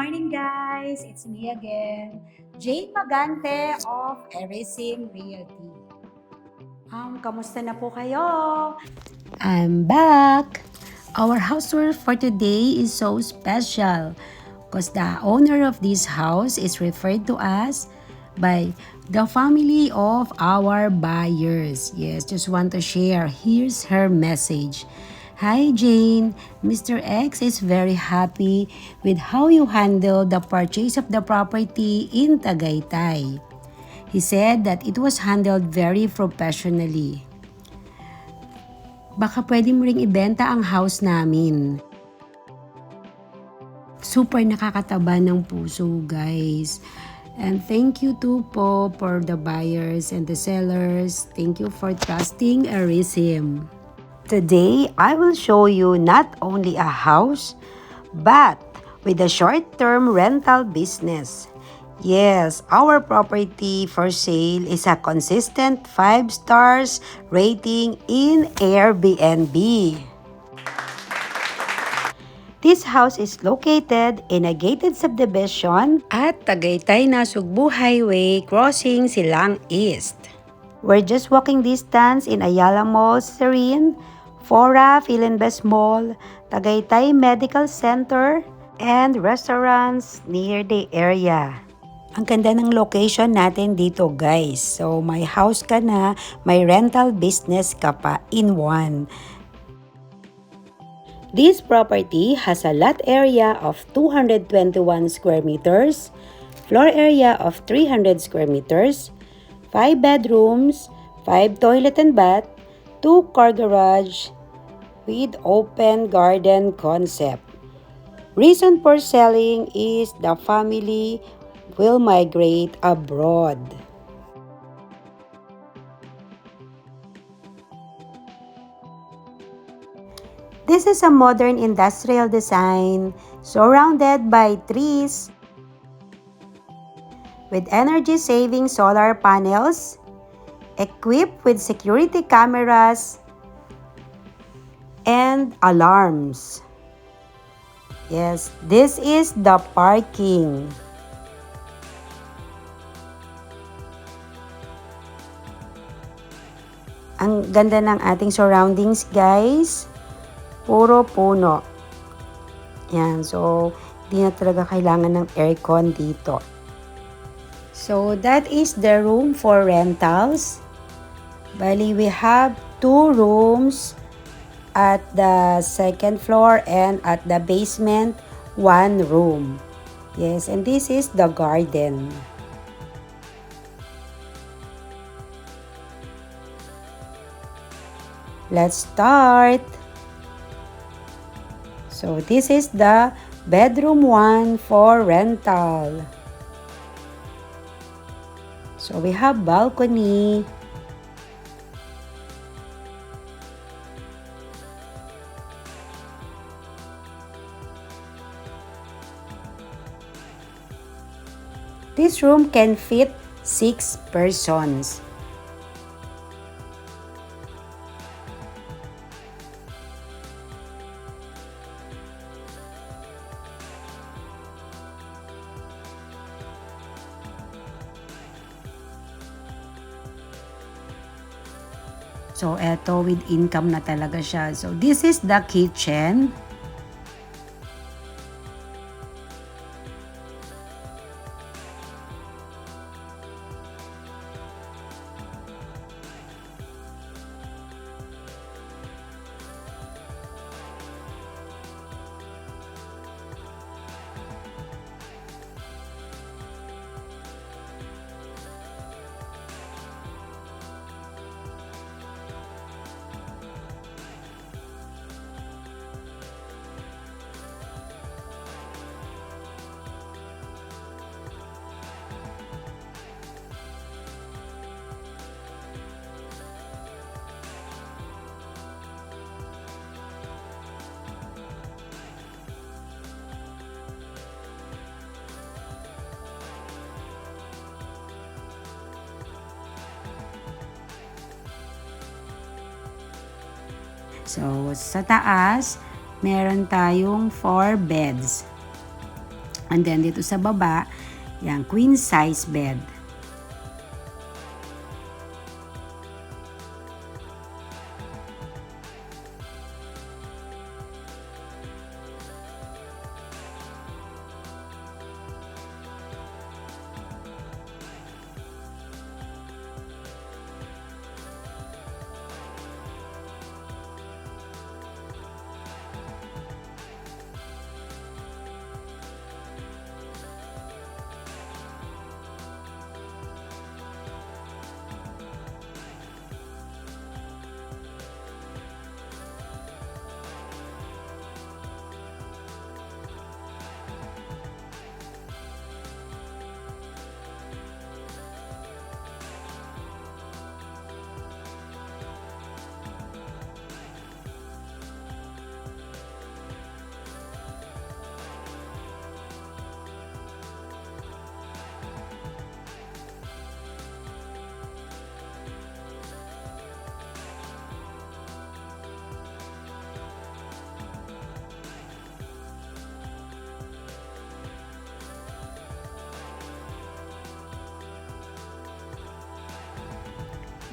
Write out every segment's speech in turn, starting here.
morning, guys! It's me again, Jane Magante of Everything Realty. Kamusta na po kayo? I'm back! Our house tour for today is so special because the owner of this house is referred to us by the family of our buyers. Yes, just want to share. Here's her message. Hi Jane, Mr. X is very happy with how you handled the purchase of the property in Tagaytay. He said that it was handled very professionally. Baka pwede mo ring ibenta ang house namin. Super nakakataba ng puso, guys. And thank you too po for the buyers and the sellers. Thank you for trusting Arisim. Today, I will show you not only a house, but with a short-term rental business. Yes, our property for sale is a consistent 5 stars rating in Airbnb. This house is located in a gated subdivision at Tagaytay na Sugbu Highway crossing Silang East. We're just walking distance in Ayala Mall, Serin, Fora, Philinvest Mall, Tagaytay Medical Center, and restaurants near the area. Ang ganda ng location natin dito, guys. So, may house ka na, may rental business ka pa in one. This property has a lot area of 221 square meters, floor area of 300 square meters, 5 bedrooms, 5 toilet and bath, 2 car garage with open garden concept. Reason for selling is the family will migrate abroad. This is a modern industrial design surrounded by trees with energy-saving solar panels, equipped with security cameras and alarms. Yes, this is the parking. Ang ganda ng ating surroundings, guys. Puro puno. Yan, so hindi na talaga kailangan ng aircon dito. So that is the room for rentals. Bali, we have 2 rooms at the second floor and at the basement, 1 room. Yes, and this is the garden. Let's start. So this is the bedroom 1 for rental. So we have balcony. This room can fit 6 persons. So, eto with income na talaga siya. So, this is the kitchen. So, sa taas, meron tayong 4 beds. And then dito sa baba, yan, queen size bed.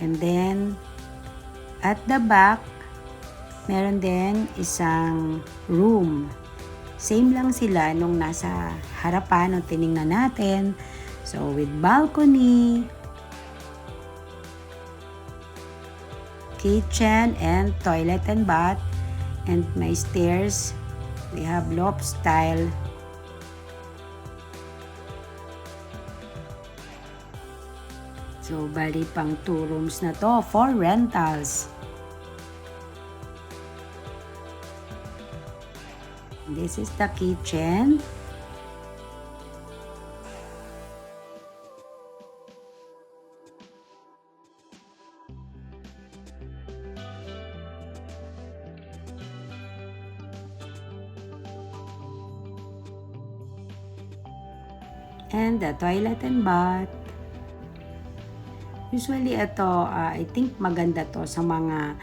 And then, at the back, meron din isang room. Same lang sila nung nasa harapan nung tiningnan natin. So, with balcony, kitchen, and toilet and bath. And my stairs, we have loft style. So, bali pang 2 rooms na to for rentals. This is the kitchen. And the toilet and bath. Usually ito, I think maganda to sa mga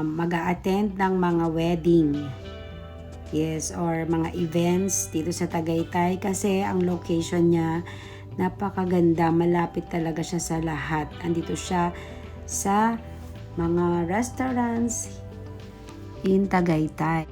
mag-a-attend ng mga wedding. Yes, or mga events dito sa Tagaytay kasi ang location niya napakaganda, malapit talaga siya sa lahat. Andito siya sa mga restaurants in Tagaytay.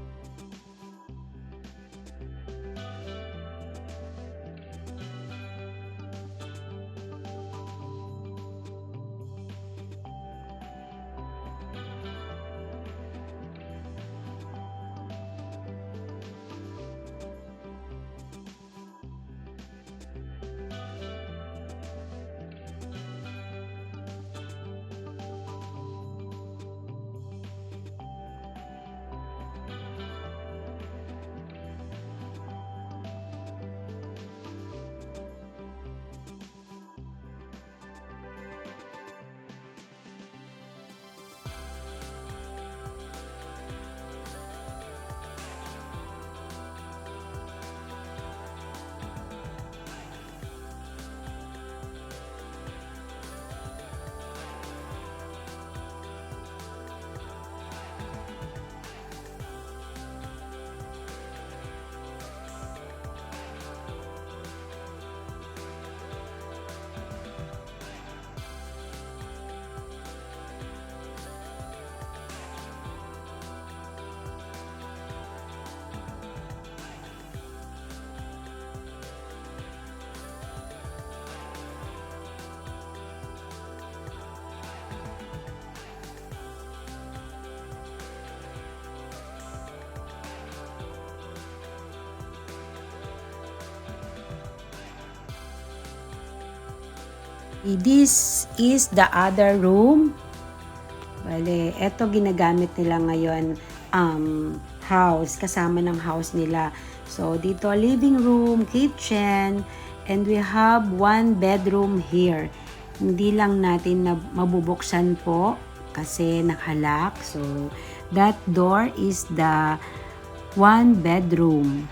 This is the other room. Bale, eto ginagamit nila ngayon house, kasama ng house nila. So, dito living room, kitchen, and we have 1 bedroom here. Hindi lang natin na mabubuksan po kasi nakalock. So, that door is the 1 bedroom.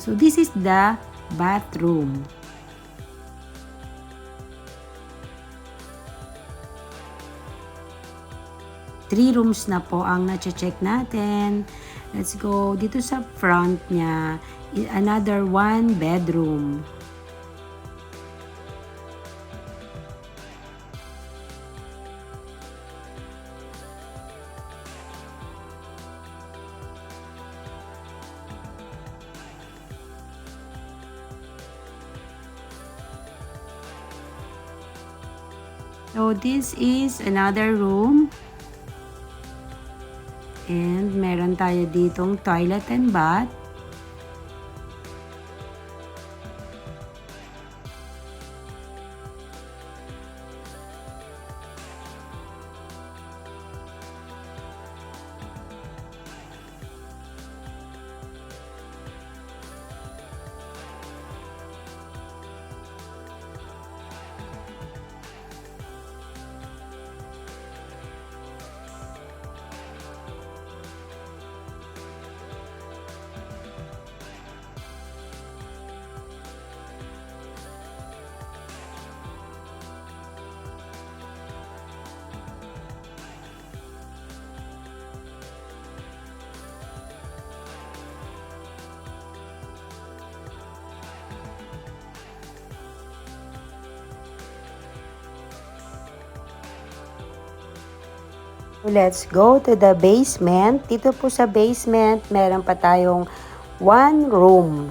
So this is the bathroom. Three rooms na po ang na-check natin. Let's go dito sa front niya. Another one bedroom. So this is another room. And meron tayo ditong toilet and bath. Let's go to the basement. Dito po sa basement, meron pa tayong one room.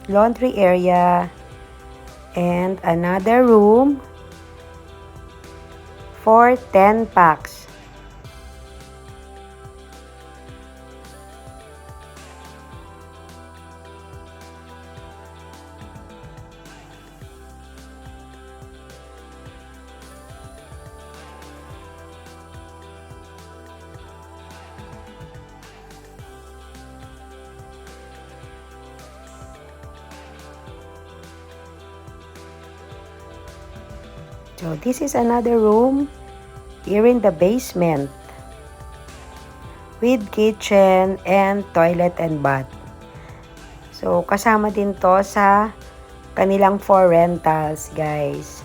Laundry area, and another room for 10 packs. So this is another room here in the basement with kitchen and toilet and bath. So kasama din to sa kanilang 4 rentals, guys.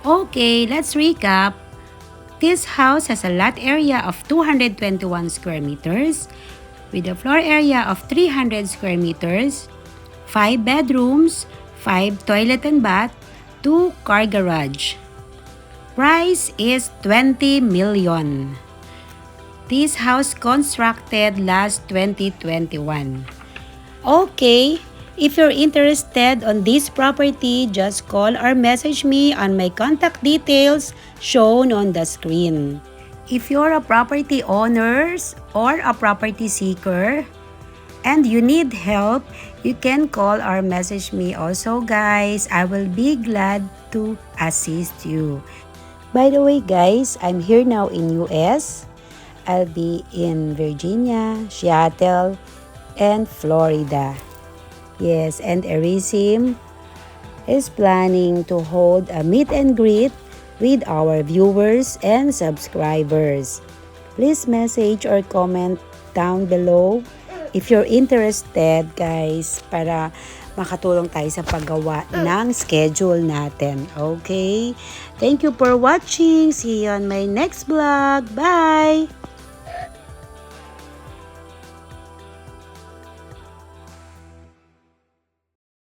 Okay, let's recap. This house has a lot area of 221 square meters with a floor area of 300 square meters, 5 bedrooms, 5 toilet and bath, 2 car garage. Price is 20 million. This house constructed last 2021. Okay. If you're interested on this property, just call or message me on my contact details shown on the screen. If you're a property owner or a property seeker and you need help, you can call or message me also, guys. I will be glad to assist you. By the way, guys, I'm here now in US. I'll be in Virginia, Seattle, and Florida. Yes, and Erisim is planning to hold a meet and greet with our viewers and subscribers. Please message or comment down below if you're interested, guys, para makatulong tayo sa paggawa ng schedule natin. Okay? Thank you for watching. See you on my next vlog. Bye!